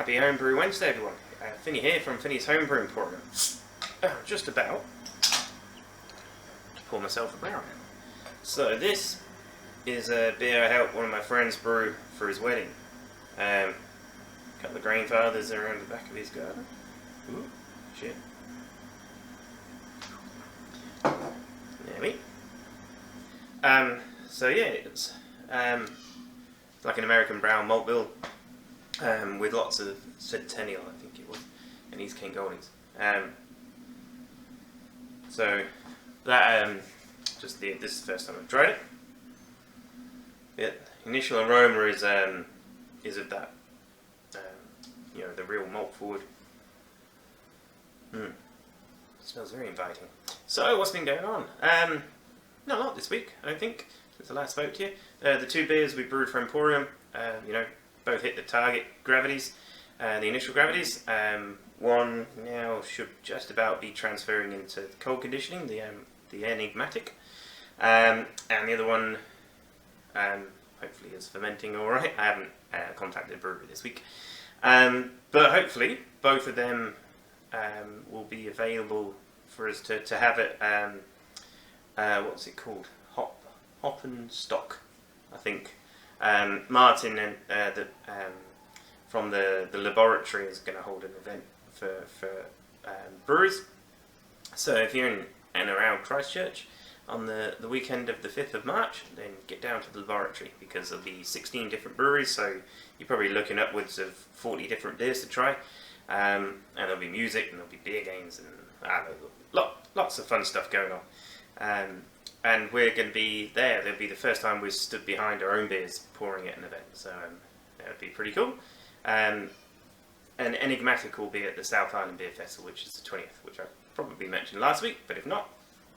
Happy Homebrew Wednesday, everyone. Finney here from Finney's Homebrew Emporium. Just about to pour myself a brown. So this is a beer I helped one of my friends brew for his wedding. A couple of grain fathers around the back of his garden. Ooh, shit. There we. So yeah, it's like an American brown malt bill. With lots of Centennial, I think it was, and East King Goldies. So that this is the first time I've tried it. Yeah, initial aroma is of that, the real malt forward. Smells very inviting. So what's been going on? Not a lot this week, I don't think, since I last spoke to you. The two beers we brewed for Emporium, both hit the target gravities, the initial gravities. One now should just about be transferring into cold conditioning, the Enigmatic, and the other one hopefully is fermenting alright. I haven't contacted the brewery this week, but hopefully both of them will be available for us to have it. What's it called? Hop and Stock, I think. Martin and from the laboratory is going to hold an event for brewers. So if you're in and around Christchurch on the weekend of the 5th of March, then get down to the laboratory, because there'll be 16 different breweries, so you're probably looking upwards of 40 different beers to try. And there'll be music, and there'll be beer games, and lots of fun stuff going on. And we're going to be there. It'll be the first time we've stood behind our own beers pouring at an event, so that would be pretty cool. And Enigmatic will be at the South Island Beer Festival, which is the 20th, which I probably mentioned last week, but if not,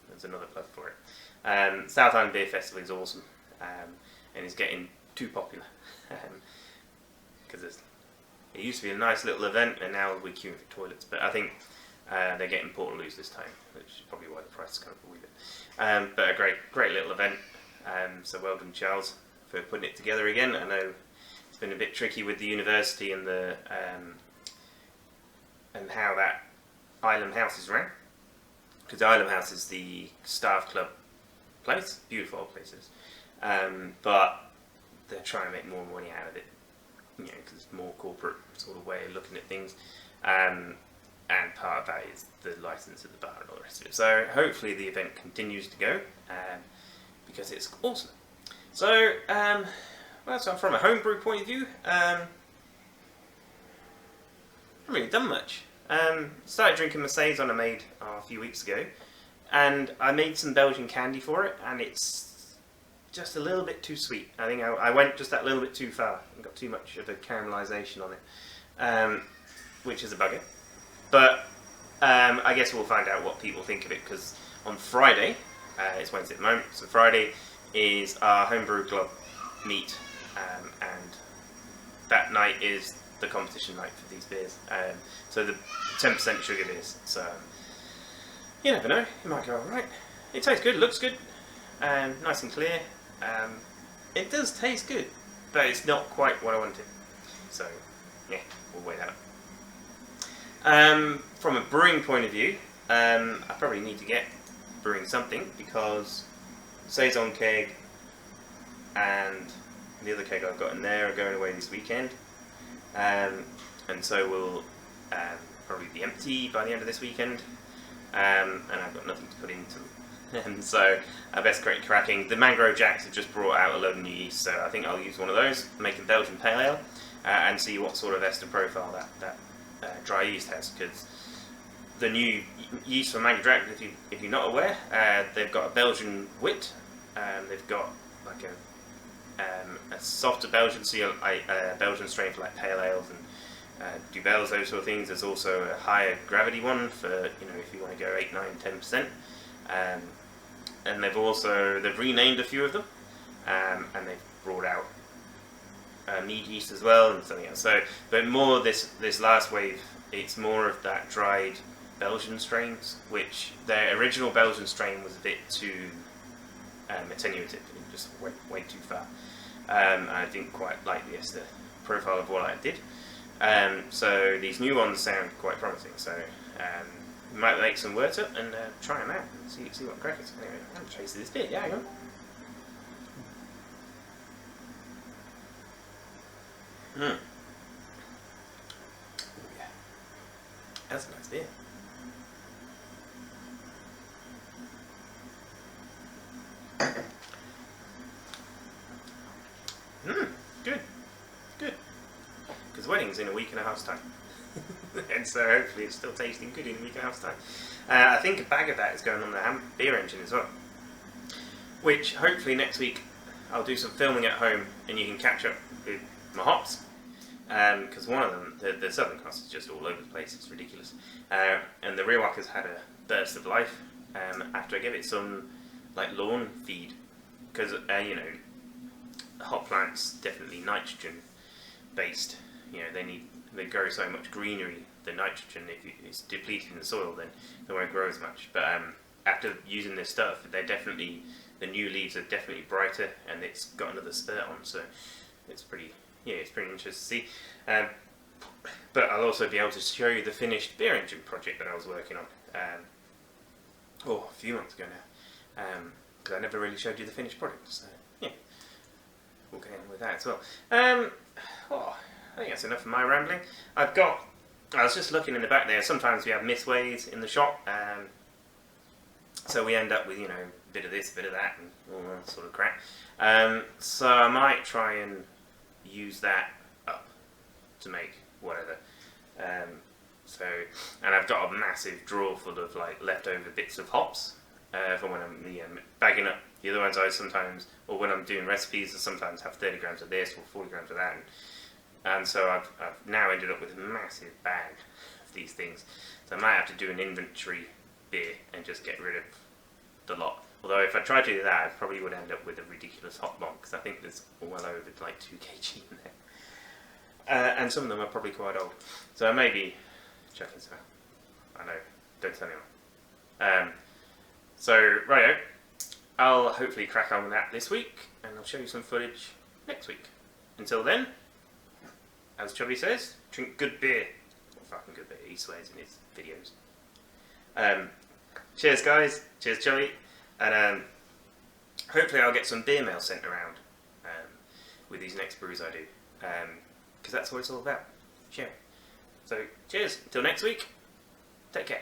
there's another plug for it. South Island Beer Festival is awesome, and is getting too popular, because it used to be a nice little event, and now we're queuing for toilets, but I think they're getting Portaloos this time, which is probably why the price is going up a wee bit. But a great little event. So well done, Charles, for putting it together again. I know it's been a bit tricky with the university and the and how that Island House is run, because the Island House is the staff club place, beautiful old places, but they're trying to make more money out of it, because it's more corporate sort of way of looking at things. And part of that is the license of the bar and all the rest of it. So hopefully the event continues to go, because it's awesome. So, so from a homebrew point of view, I haven't really done much. Started drinking my saison I made a few weeks ago, and I made some Belgian candy for it, and it's just a little bit too sweet. I think I went just that little bit too far and got too much of a caramelisation on it, which is a bugger. But I guess we'll find out what people think of it, because on Friday, it's Wednesday at the moment, so Friday is our homebrew club meet, and that night is the competition night for these beers. So the 10% sugar beers. So you never know, it might go alright. It tastes good, looks good, nice and clear. It does taste good, but it's not quite what I wanted. So yeah, we'll wait out. From a brewing point of view, I probably need to get brewing something, because saison keg and the other keg I've got in there are going away this weekend, and so we'll probably be empty by the end of this weekend, and I've got nothing to put into them. And so I best get cracking. The Mangrove Jacks have just brought out a load of new yeast, so I think I'll use one of those, make a Belgian pale ale, and see what sort of ester profile that dry yeast has, because the new yeast from Mangrove Jack, if you're not aware, they've got a Belgian wit, they've got like a softer Belgian, so a Belgian strain for like pale ales and Dubels, those sort of things. There's also a higher gravity one for, if you want to go 8, 9, 10%, and they've renamed a few of them, and they've brought out mead yeast as well, and something else. So, but more this last wave, it's more of that dried Belgian strains, which their original Belgian strain was a bit too attenuative, and just went way too far. I didn't quite like the ester profile of what I did. So these new ones sound quite promising. So we might make some words up and try them out and see what crack is. Anyway, I'm going to taste this bit. Yeah, hang on. Mm. Yeah. That's a nice beer. Good. Good. Because wedding's in a week and a half's time. And so hopefully it's still tasting good in a week and a half's time. I think a bag of that is going on the beer engine as well. Which hopefully next week I'll do some filming at home and you can catch up with my hops. Because one of them, the Southern Cross, is just all over the place. It's ridiculous. And the Rewalker's had a burst of life after I gave it some like lawn feed. Because you know, hop plants definitely nitrogen based. You know, they grow so much greenery. The nitrogen, if it's depleted in the soil, then they won't grow as much. But after using this stuff, the new leaves are definitely brighter, and it's got another spurt on. So it's pretty interesting to see. But I'll also be able to show you the finished beer engine project that I was working on. A few months ago now. Because I never really showed you the finished product. So yeah, we'll get in with that as well. I think that's enough of my rambling. I was just looking in the back there. Sometimes we have misways in the shop, so we end up with, you know, a bit of this, a bit of that, and all that sort of crap. So I might try and use that up to make whatever. And I've got a massive drawer full of like leftover bits of hops for when I'm bagging up the other ones. I sometimes, or when I'm doing recipes, I sometimes have 30 grams of this or 40 grams of that. And so I've now ended up with a massive bag of these things. So I might have to do an inventory beer and just get rid of the lot. Although if I tried to do that, I probably would end up with a ridiculous hot bomb, because I think there's well over like 2 kg in there. And some of them are probably quite old. So I may be chucking some out. I know, don't tell anyone. So, righto, I'll hopefully crack on with that this week, and I'll show you some footage next week. Until then, as Chubby says, drink good beer. Or fucking good beer, he swears in his videos. Cheers guys, cheers Chubby, and hopefully I'll get some beer mail sent around with these next brews I do, because that's what it's all about, sharing. So cheers, until next week, take care.